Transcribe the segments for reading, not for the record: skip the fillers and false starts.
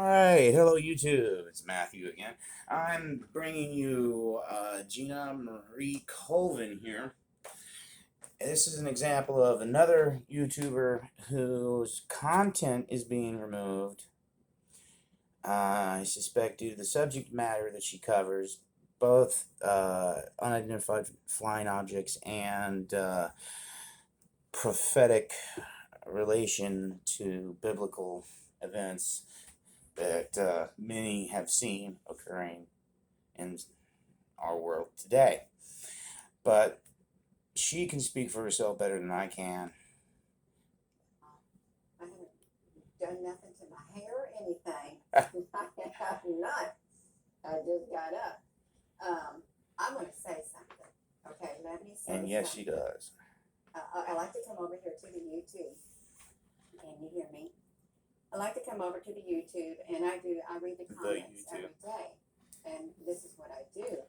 Alright, hello YouTube, it's Matthew again. I'm bringing you Gina Maria Colvin here. This is an example of another YouTuber whose content is being removed. I suspect due to the subject matter that she covers, both unidentified flying objects and prophetic relation to biblical events that many have seen occurring in our world today. But she can speak for herself better than I can. I haven't done nothing to my hair or anything. I have not. I just got up. I'm going to say something. Okay, let me say And yes, something. she does. I like to come over here to the YouTube. Can you hear me? I like to come over to the YouTube, and I read the comments every day. And this is what I do.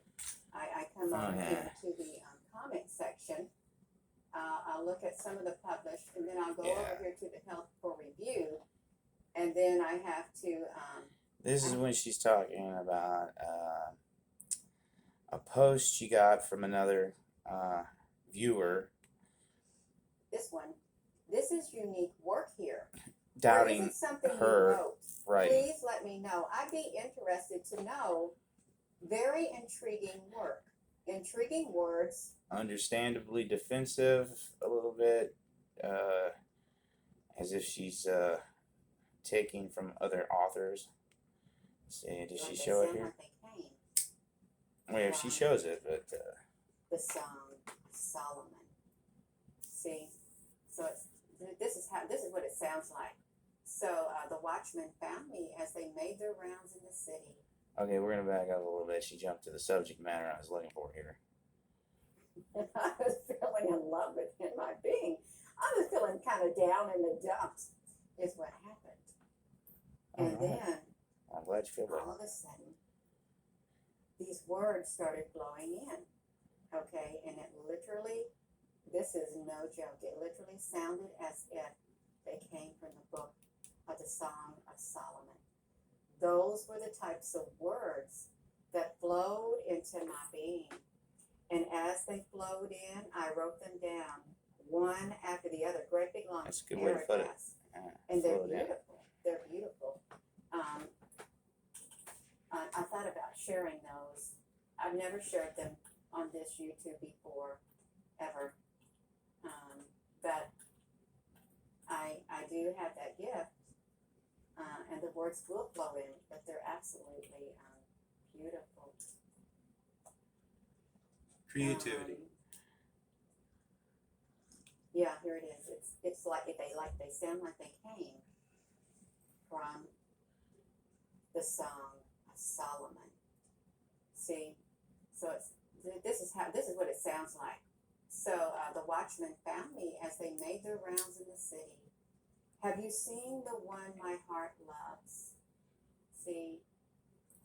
I come over here to the comment section. I'll look at some of the published, and then I'll go over here to the health for review, and then I have to. This is when she's talking about a post she got from another viewer. This one. This is unique work here. Doubting her writing. Please let me know. I'd be interested to know. Very intriguing work. Intriguing words. Understandably defensive a little bit, as if she's taking from other authors. Let's see, does she show it here? Well, she shows it, but the Song of Solomon. See, so this is what it sounds like. So the watchmen found me as they made their rounds in the city. Okay, we're gonna back up a little bit. She jumped to the subject matter I was looking for here. I was feeling in love with him, my being. I was feeling kind of down in the dumps, is what happened. And then, I'm glad you feel better. all of a sudden, these words started flowing in. Okay, and it literally, this is no joke, it literally sounded as if they came from the book of the Song of Solomon. Those were the types of words that flowed into my being. And as they flowed in, I wrote them down, one after the other, great big long That's a good way to put it. And they're beautiful. They're beautiful. I thought about sharing those. I've never shared them on this YouTube before, ever. But I do have that gift. And the words will flow in, but they're absolutely beautiful. Creativity. Yeah, here it is. It's like they sound like they came from the Song of Solomon. See, so this is what it sounds like. So the watchmen found me as they made their rounds in the city. Have you seen the one my heart loves? See,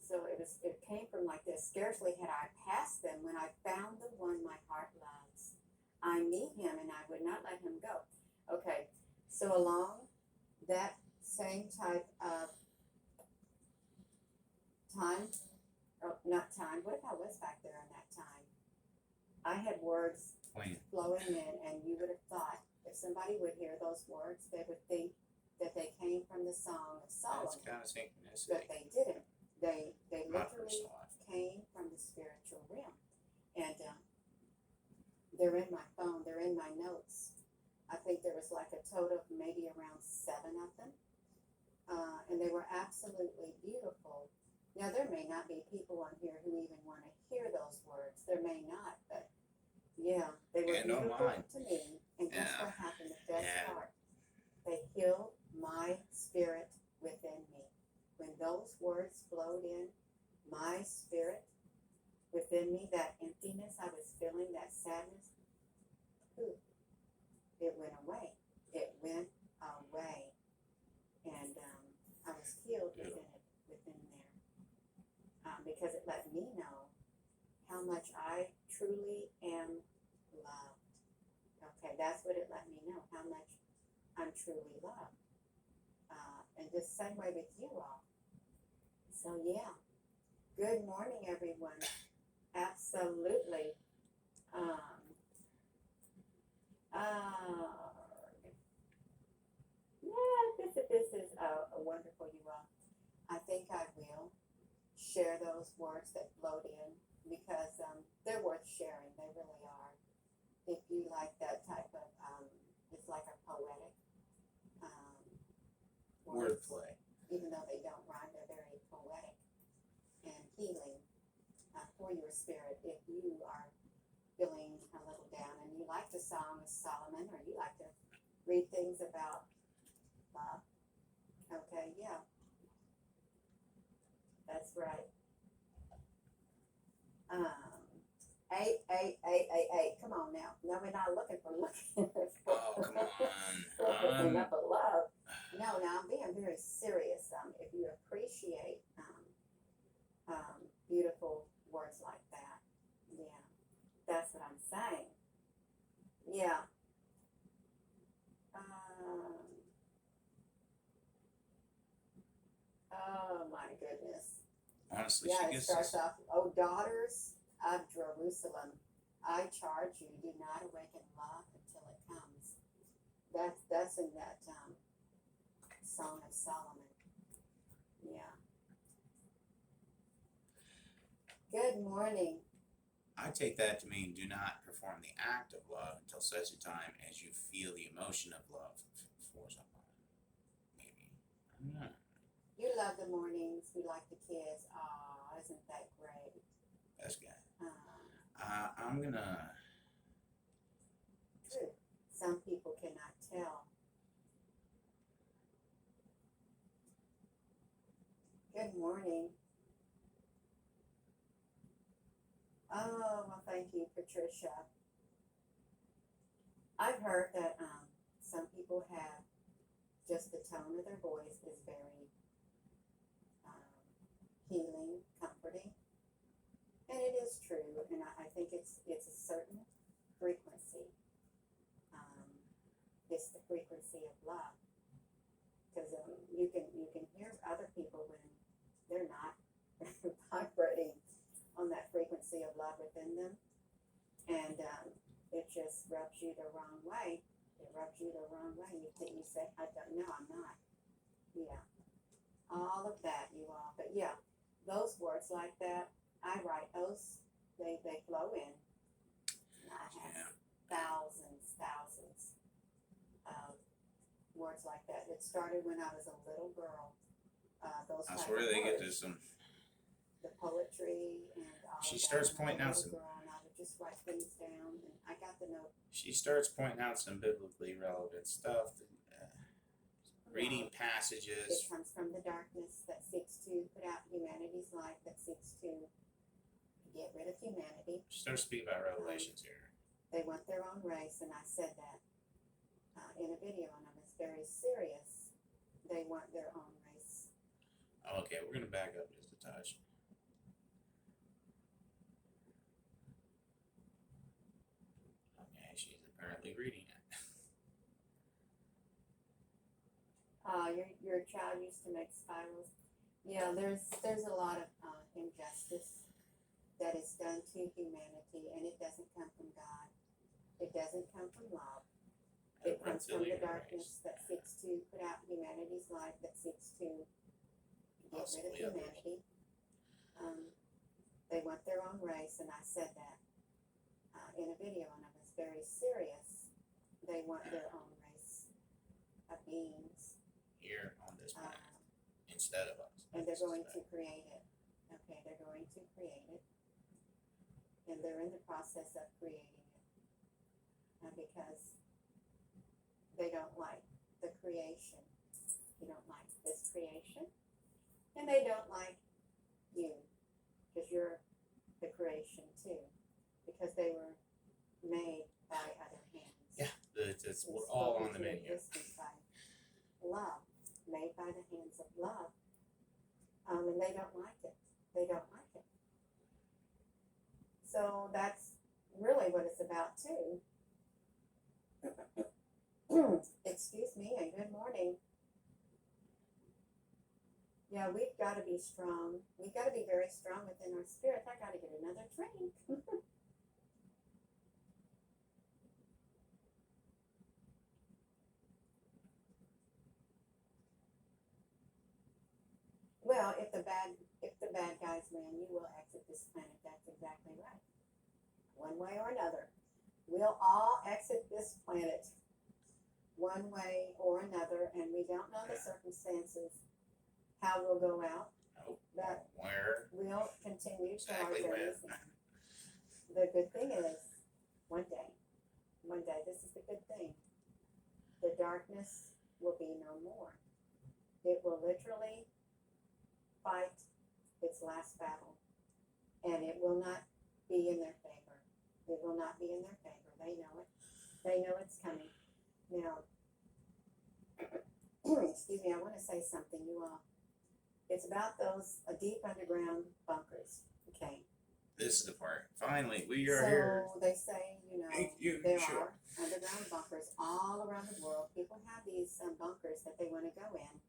so it came from like this. Scarcely had I passed them when I found the one my heart loves. I need him and I would not let him go. Okay, so along that same type of time, or not time, what if I was back there in that time? I had words flowing in, and you would have thought, if somebody would hear those words, they would think that they came from the Song of Solomon. That's kind of synchronicity. But they didn't. They literally came from the spiritual realm. And they're in my phone. They're in my notes. I think there was like a total of maybe around 7 of them. And they were absolutely beautiful. Now, there may not be people on here who even want to hear those words. There may not, but yeah, they were beautiful to me. And guess what happened? The best part. They healed my spirit within me. When those words flowed in, my spirit within me, that emptiness I was feeling, that sadness, poof, it went away. It went away. And I was healed within there. Because it let me know how much I truly am loved. Okay, that's what it let me know, how much I'm truly loved. And just same way with you all. So yeah, good morning, everyone. Absolutely. Um, uh, yeah, this is a wonderful, you all. I think I will share those words that flowed in because they're worth sharing. They really are. If you like that type of, it's like a poetic um, words, Wordplay. even though they don't rhyme, they're very poetic and healing for your spirit. If you are feeling a little down and you like the Song of Solomon or you like to read things about love, okay, yeah, that's right. Um, eight. Come on now. No, we're not looking for Oh, come for on. enough of love. No, now I'm being very serious. If you appreciate beautiful words like that, yeah, that's what I'm saying. Yeah. Oh my goodness. Honestly, Yeah, she it gets starts this. off, "O daughters of Jerusalem, I charge you, do not awaken love until it comes." That's in that Song of Solomon. Yeah. Good morning. I take that to mean do not perform the act of love until such a time as you feel the emotion of love for someone. Maybe. I don't know. You love the mornings. You like the kids. Aw, isn't that great? That's good. Uh, I'm gonna. True. Some people cannot tell. Good morning. Oh, well, thank you, Patricia. I've heard that some people have just the tone of their voice is very um, healing, comforting, and it is true. And I think it's a certain frequency. Um, it's the frequency of love because you can hear other people when they're not vibrating on that frequency of love within them, and it just rubs you the wrong way. It rubs you the wrong way. You say, "I don't know, I'm not." Yeah, all of that, you all. But yeah, those words like that, I write those. They flow in. And I have thousands of words like that. It started when I was a little girl. Those That's type where of they get words, to some. the poetry and all She of that. starts When I was pointing a out little some. girl, and I would just write things down, and I got the note. She starts pointing out some biblically relevant stuff. Reading It passages. comes from the darkness that seeks to put out humanity's light, that seeks to get rid of humanity. She starts speaking about revelations here. They want their own race, and I said that in a video, and I was very serious. They want their own race. Okay, we're gonna back up just a touch. Okay, she's apparently reading it. Your child used to make spirals. Yeah, there's a lot of injustice that is done to humanity, and it doesn't come from God. It doesn't come from love. It comes from the darkness that seeks to put out humanity's light, that seeks to get rid of humanity. They want their own race, and I said that in a video, and I was very serious. They want their own race of beings. Here on this planet instead of us. And they're going to create it. Okay, they're going to create it. And they're in the process of creating it. Because they don't like the creation. They don't like this creation. And they don't like you. Because you're the creation too. Because they were made by other hands. Yeah, we're all on the menu. By love. Made by the hands of love. And they don't like it. They don't like it. So that's really what it's about too. Excuse me, and good morning. Yeah, we've got to be strong. We've got to be very strong within our spirit. I got to get another drink. Well, if the bad guys win, you will exit this planet. That's exactly right. One way or another, we'll all exit this planet one way or another, and we don't know the circumstances how we'll go out. Nope. But Where? we'll continue Exactly to our journeys. The good thing is, one day, this is the good thing. The darkness will be no more. It will literally fight its last battle, and it will not be in their favor. It will not be in their favor. They know it. They know it's coming. Now, excuse me, I want to say something, you all. It's about those deep underground bunkers. Okay. This is the part. Finally, we are here. So they say, there are underground bunkers all around the world. People have these bunkers that they want to go in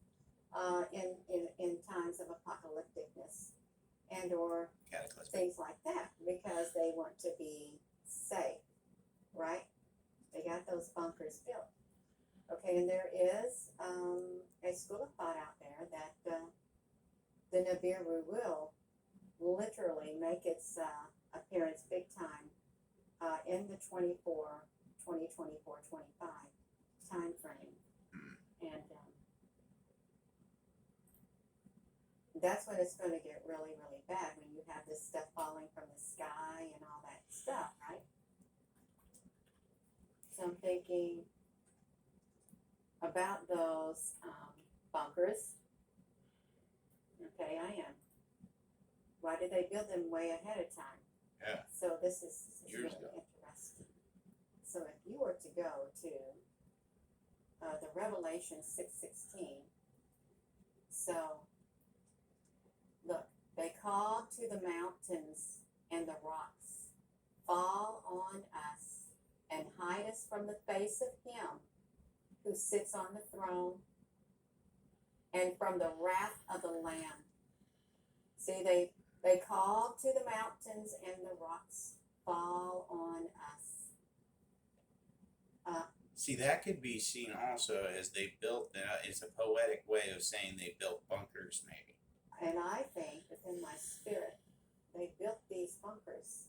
times of apocalypticness and or Cataclysm. things like that, because they want to be safe, right? They got those bunkers built. Okay, and there is a school of thought out there that the Nibiru will literally make its appearance big time in the 2024, 25 time frame. And that's when it's going to get really, really bad, when you have this stuff falling from the sky and all that stuff, right? So I'm thinking about those bunkers. Okay, I am. Why did they build them way ahead of time? Yeah. So this is Years really ago. interesting. So if you were to go to the Revelation 6:16, so look, they called to the mountains and the rocks, fall on us and hide us from the face of him who sits on the throne and from the wrath of the Lamb. See, they called to the mountains and the rocks, fall on us. See, that could be seen also as they built, it's a poetic way of saying they built bunkers, maybe. And I think within my spirit, they built these bunkers.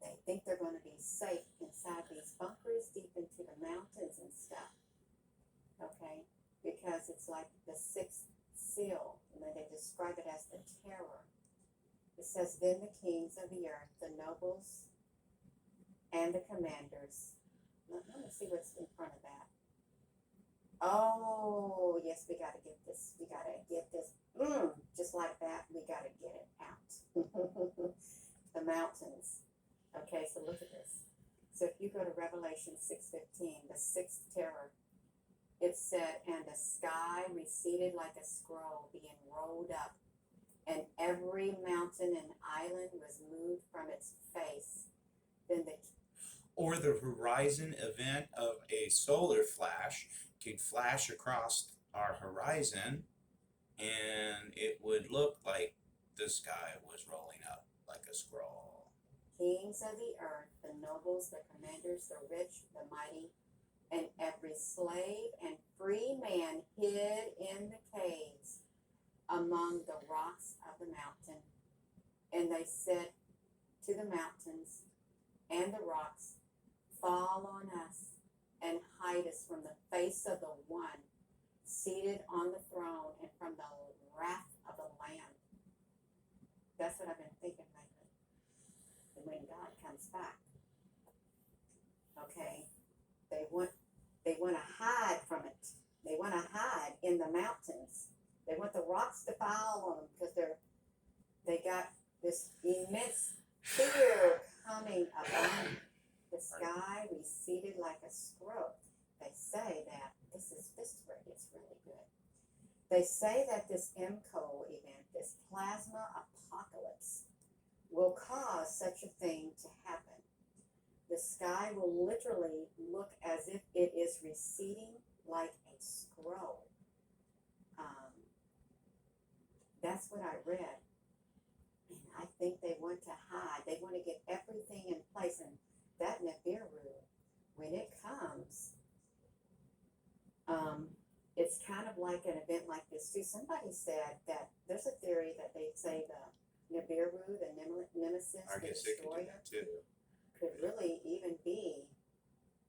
They think they're going to be safe inside these bunkers, deep into the mountains and stuff. Okay? Because it's like the sixth seal, and then they describe it as the terror. It says, then the kings of the earth, the nobles, and the commanders. Let me see what's in front of that. Oh, yes, we got to get this. We got to get this. Just like that, we got to get it out. The mountains. Okay, so look at this. So if you go to Revelation 6:15, the sixth terror, it said, and the sky receded like a scroll being rolled up, and every mountain and island was moved from its face. Then Or the horizon event of a solar flash could flash across our horizon, and it would look like the sky was rolling up like a scroll. kings of the earth, the nobles, the commanders, the rich, the mighty, and every slave and free man hid in the caves among the rocks of the mountain. And they said to the mountains and the rocks, fall on us and hide us from the face of the one seated on the throne and from the wrath of the Lamb. That's what I've been thinking lately. And when God comes back, okay, they want to hide from it. They want to hide in the mountains. They want the rocks to fall on them because they got this immense fear coming upon them. The sky receded like a scroll. They say that this is where it gets really good. They say that this MCO event, this plasma apocalypse, will cause such a thing to happen. The sky will literally look as if it is receding like a scroll. that's what I read. And I think they want to hide. They want to get everything in place. And that Nibiru, when it comes, it's kind of like an event like this too. Somebody said that there's a theory that they say the Nibiru, the nemesis, I the guess it could do destroyer, that too. could really even be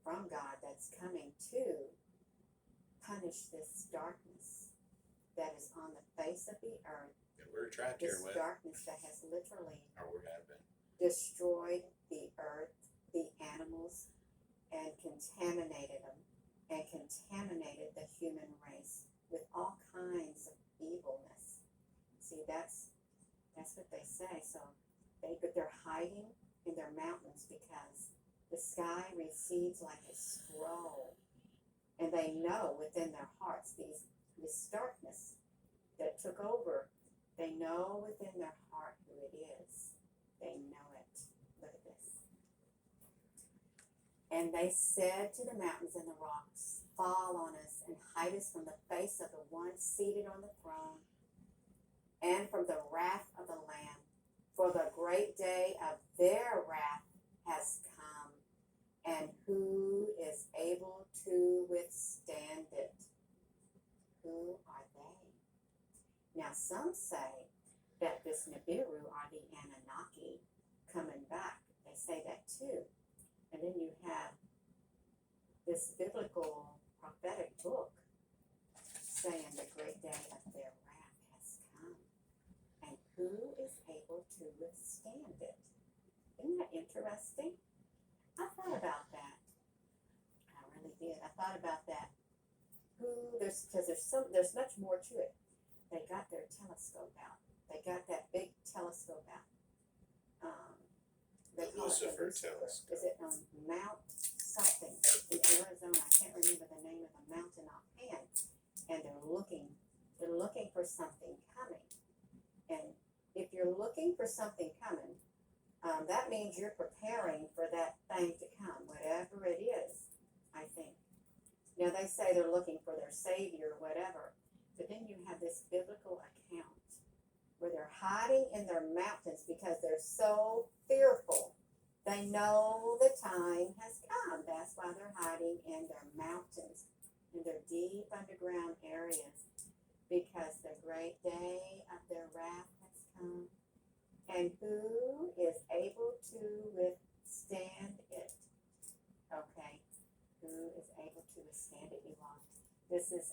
from God that's coming to punish this darkness that is on the face of the earth. That we're trapped This here with, darkness that has literally or we have been. destroyed the earth, the animals, and contaminated them, and contaminated the human race with all kinds of evilness. See, that's what they say. So they're hiding in their mountains because the sky recedes like a scroll, and they know within their hearts this darkness that took over. They know within their heart who it is. They know it. Look at this. And they said to the mountains and the rocks, fall on us and hide us from the face of the one seated on the throne and from the wrath of the Lamb. For the great day of their wrath has come, and who is able to withstand it? Who are they? Now some say that this Nibiru are the Anunnaki coming back. They say that too. And then you have this biblical prophetic book saying the great day of their wrath has come. And who is able to withstand it? Isn't that interesting? I thought about that. I really did. I thought about that. Because there's much more to it. They got their telescope out. They got that big telescope out. They call it the Lucifer Lucifer. telescope. Is it Mount something in Arizona? I can't remember the name of the mountain offhand. And they're looking for something coming. And if you're looking for something coming, that means you're preparing for that thing to come, whatever it is, I think. Now, they say they're looking for their Savior or whatever, but then you have this biblical account where they're hiding in their mountains because they're so fearful. They know the time has come. That's why they're hiding in their mountains, in their deep underground areas, because the great day of their wrath has come. And who is able to withstand it? Okay, who is able to withstand it, you all? This is,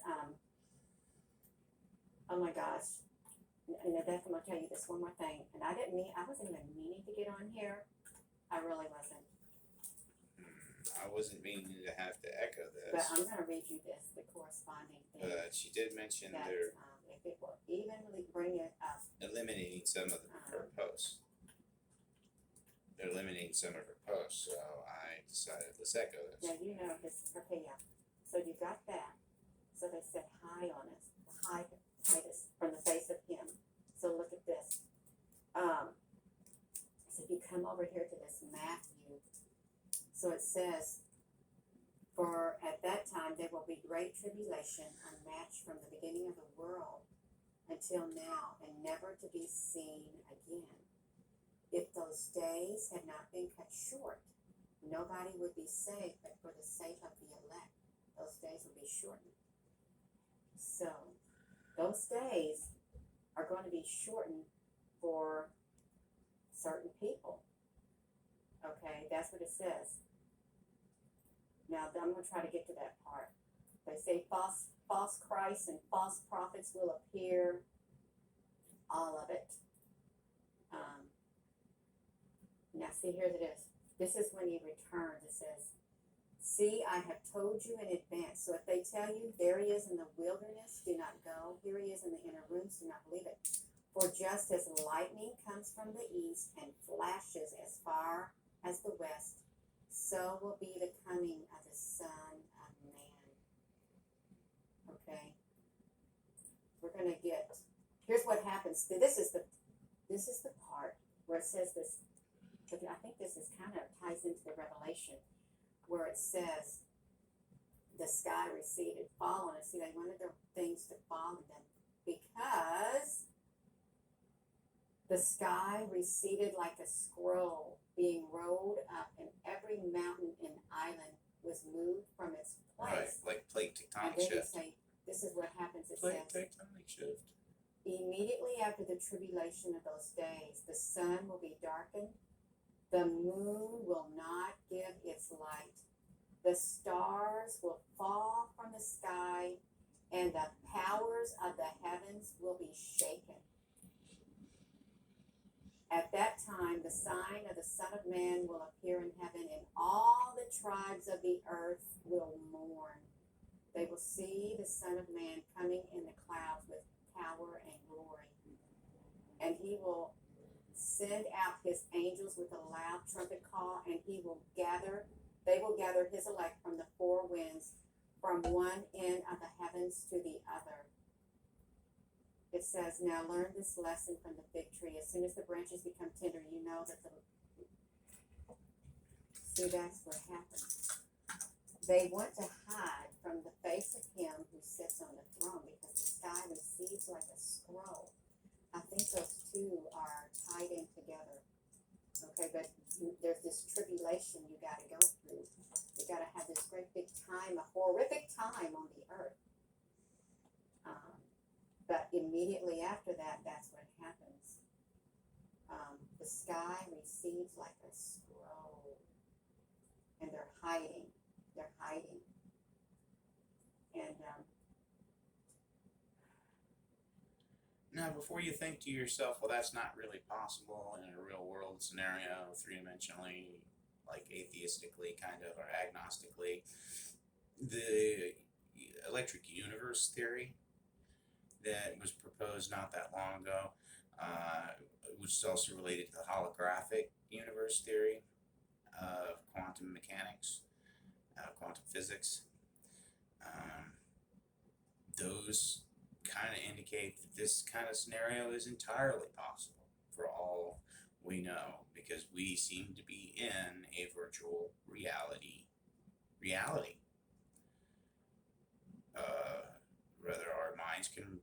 oh my gosh. And I'm going to tell you this one more thing. And I wasn't even meaning to get on here. I really wasn't. I wasn't meaning to have to echo But this. I'm going to read you this, the corresponding thing. But she did mention that, they're if it will evenly bring it up. eliminating some of her posts. They're eliminating some of her posts, so I decided let's echo this. Now you know this. Okay, yeah. So you got that. So they said hide on us, hide us from the face of him. So look at this. So if you come over here to this Matthew, so it says, for at that time there will be great tribulation, unmatched from the beginning of the world until now, and never to be seen again. If those days had not been cut short, nobody would be saved but for the sake of the elect. Those days will be shortened. So, those days are going to be shortened for certain people. Okay, that's what it says. Now, I'm going to try to get to that part. They say false Christs and false prophets will appear. All of it. Now, see, here it is. This is when he returns. It says, see, I have told you in advance. So if they tell you, there he is in the wilderness, do not go. Here he is in the inner rooms, do not believe it. For just as lightning comes from the east and flashes as far as the west, so will be the coming of the Son of Man. Okay? We're going to get, here's what happens. This is the part where it says this. I think this is kind of ties into the Revelation where it says the sky receded, fall on us. See, they wanted their things to fall on them because The sky receded like a scroll being rolled up, and every mountain and island was moved from its Right, place. like plate And tectonic then you shift. say, this is what happens. It Plate says, tectonic shift. immediately after the tribulation of those days, the sun will be darkened, the moon will not give its light, the stars will fall from the sky, and the powers of the heavens will be shaken. At that time, the sign of the Son of Man will appear in heaven, and all the tribes of the earth will mourn. They will see the Son of Man coming in the clouds with power and glory. And he will send out his angels with a loud trumpet call, and they will gather his elect from the four winds, from one end of the heavens to the other. It says, now learn this lesson from the fig tree. As soon as the branches become tender, you know that see, that's what happens. They want to hide from the face of him who sits on the throne, because the sky recedes like a scroll. I think those two are tied in together. Okay, but there's this tribulation you got to go through. You got to have this great big time, a horrific time on the earth. But immediately after that, that's what happens. The sky recedes like a scroll, and they're hiding. They're hiding. And now, before you think to yourself, well, that's not really possible in a real world scenario, three-dimensionally, like atheistically, kind of, or agnostically, the electric universe theory that was proposed not that long ago, which is also related to the holographic universe theory of quantum mechanics, quantum physics. Those kind of indicate that this kind of scenario is entirely possible for all we know, because we seem to be in a virtual reality. Whether our minds can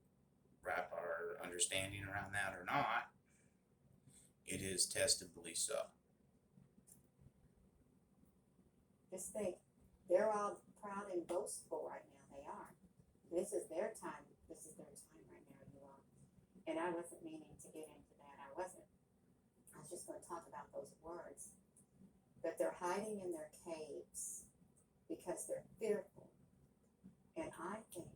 wrap our understanding around that or not, it is testably so. just think, they're all proud and boastful right now. They are. This is their time. This is their time right now, you all. And I wasn't meaning to get into that. I wasn't. I was just going to talk about those words. But they're hiding in their caves because they're fearful. And I think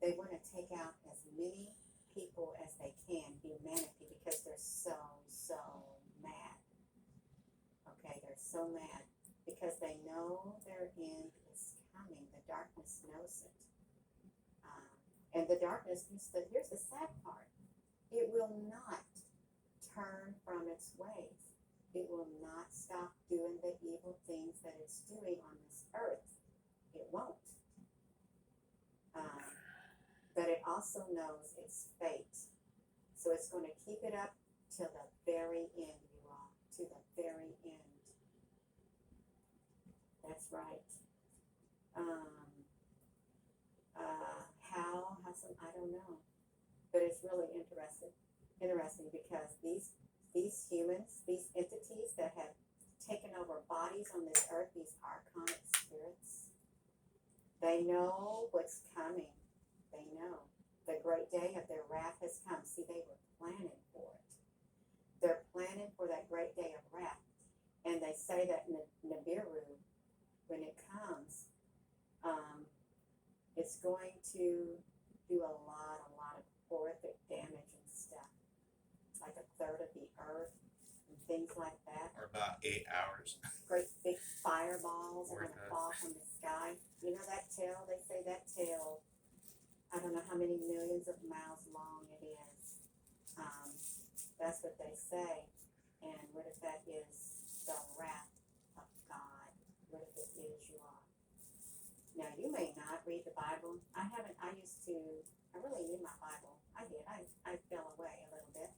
they want to take out as many people as they can, humanity, because they're so mad. Okay, they're so mad because they know their end is coming. The darkness knows it. And the darkness, here's the sad part. It will not turn from its ways. It will not stop doing the evil things that it's doing on this earth. It won't. But it also knows its fate. So it's going to keep it up till the very end, you all. To the very end. That's right. I don't know. But it's really interesting because these humans, these entities that have taken over bodies on this earth, these archonic spirits, they know what's coming. They know. The great day of their wrath has come. See, they were planning for it. They're planning for that great day of wrath. And they say that Nibiru, when it comes, it's going to do a lot of horrific damage and stuff. Like a third of the earth and things like that. Or about 8 hours. Great big fireballs are going to Okay. fall from the sky. You know that tail? They say that tail, I don't know how many millions of miles long it is. That's what they say. And what if that is the wrath of God? What if it is you are? Now, you may not read the Bible. I really knew my Bible. I did. I fell away a little bit.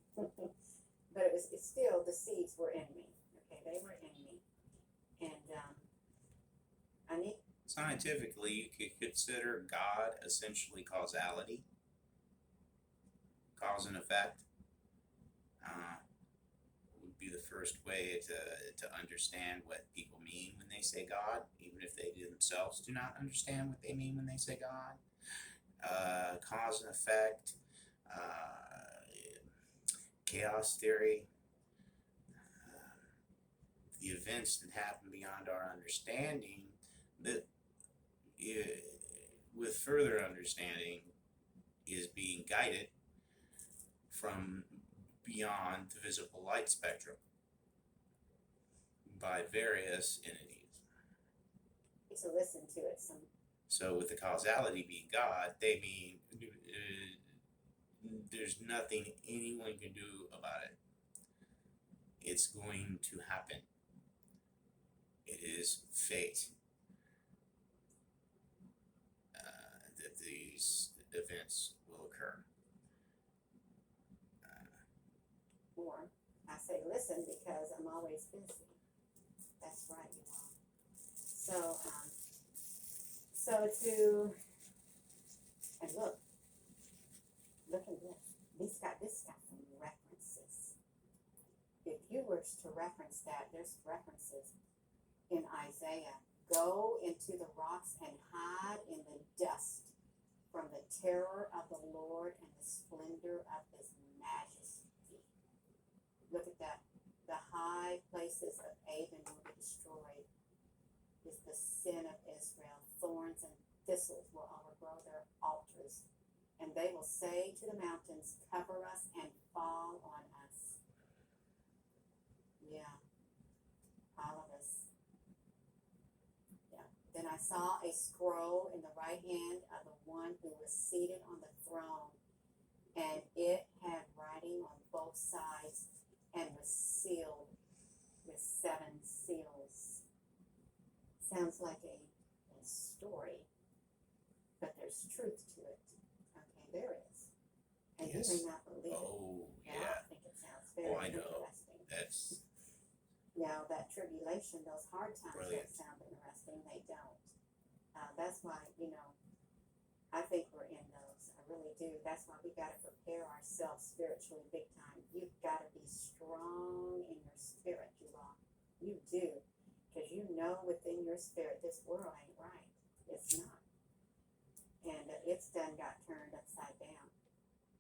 But it's still, the seeds were in me. Okay, they were in me. And I need... Scientifically, you could consider God essentially causality, cause and effect. be the first way to understand what people mean when they say God, even if they themselves do not understand what they mean when they say God. Cause and effect, chaos theory, the events that happen beyond our understanding, that with further understanding is being guided from beyond the visible light spectrum by various entities. To listen to it So with the causality being God, they mean there's nothing anyone can do about it. It's going to happen. It is fate that these events will occur. or I say listen because I'm always busy. That's right, you all. And look at this. This got some references. If you were to reference that, there's references in Isaiah. Go into the rocks and hide in the dust from the terror of the Lord and the splendor of his majesty. Look at that. The high places of Avon will be destroyed. Is the sin of Israel. Thorns and thistles will overgrow their altars. And they will say to the mountains, cover us and fall on us. Yeah. All of us. Yeah. Then I saw a scroll in the right hand of the one who was seated on the throne. And it had writing on both sides and was sealed with 7 seals. Sounds like a story, but there's truth to it. Okay, there is. And yes. You may not believe it. Oh, Now, yeah. I think it sounds very I know. interesting. That's Now, that tribulation, those hard times brilliant. don't sound interesting. They don't. That's why, I think we're in those. I really do. That's why we got to prepare ourselves spiritually big time. You've got to be strong in your spirit, you all. You do. Because you know within your spirit this world ain't right. It's not. And it's done got turned upside down.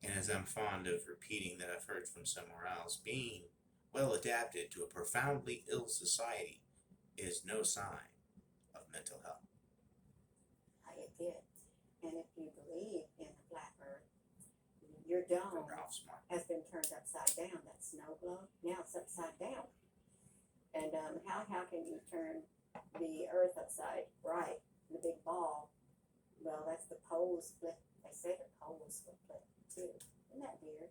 And as I'm fond of repeating that I've heard from somewhere else, being well adapted to a profoundly ill society is no sign of mental health. It did. And if you believe in the flat earth, your dome has been turned upside down. That snow globe, now it's upside down. And how can you turn the earth upside right? The big ball. Well, that's the poles split. They say the poles split too. Isn't that weird?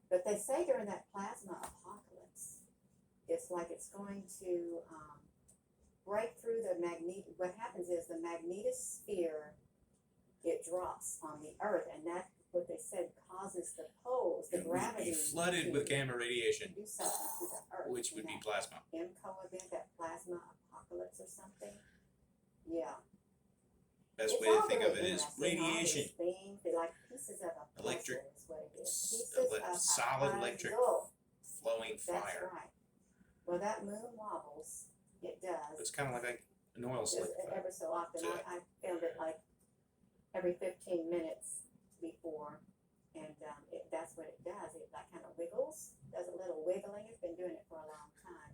But they say during that plasma apocalypse, it's like it's going to break through the what happens is the magnetosphere, it drops on the earth, and that's what they said causes the poles, the gravity. Be flooded with gamma radiation, do something to the earth. which would be plasma. MCO event, that plasma apocalypse or something. Yeah. Best way to think of it is radiation. Things, they're like pieces of a Electric, puzzle is what it is. Pieces of solid a electric puzzle. flowing fire. That's right. Well, that moon wobbles. It does. It's kind of like an oil slick. Ever so often. I filmed it like every 15 minutes before, and that's what it does. It like kind of wiggles, does a little wiggling. It's been doing it for a long time.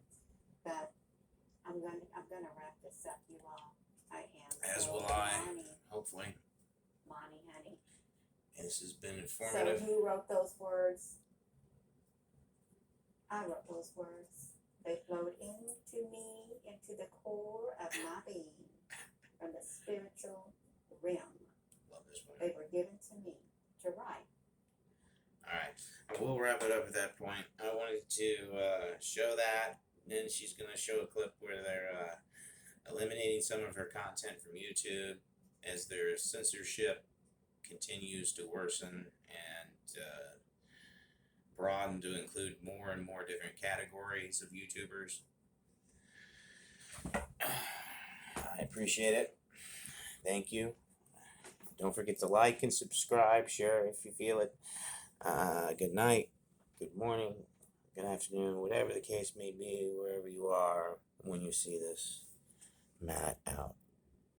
But I'm gonna wrap this up, you all. I am. As so will I. Monty, Hopefully. Monty, honey. This has been informative. So who wrote those words? I wrote those words. They flowed into me, into the core of my being, from the spiritual realm. Love this one. They were given to me to write. All right, we'll wrap it up at that point. I wanted to show that. Then she's going to show a clip where they're eliminating some of her content from YouTube as their censorship continues to worsen and broaden to include more and more different categories of YouTubers. I appreciate it. Thank you. Don't forget to like and subscribe, share if you feel it. Good night, good morning, good afternoon, whatever the case may be, wherever you are when you see this. Matt out.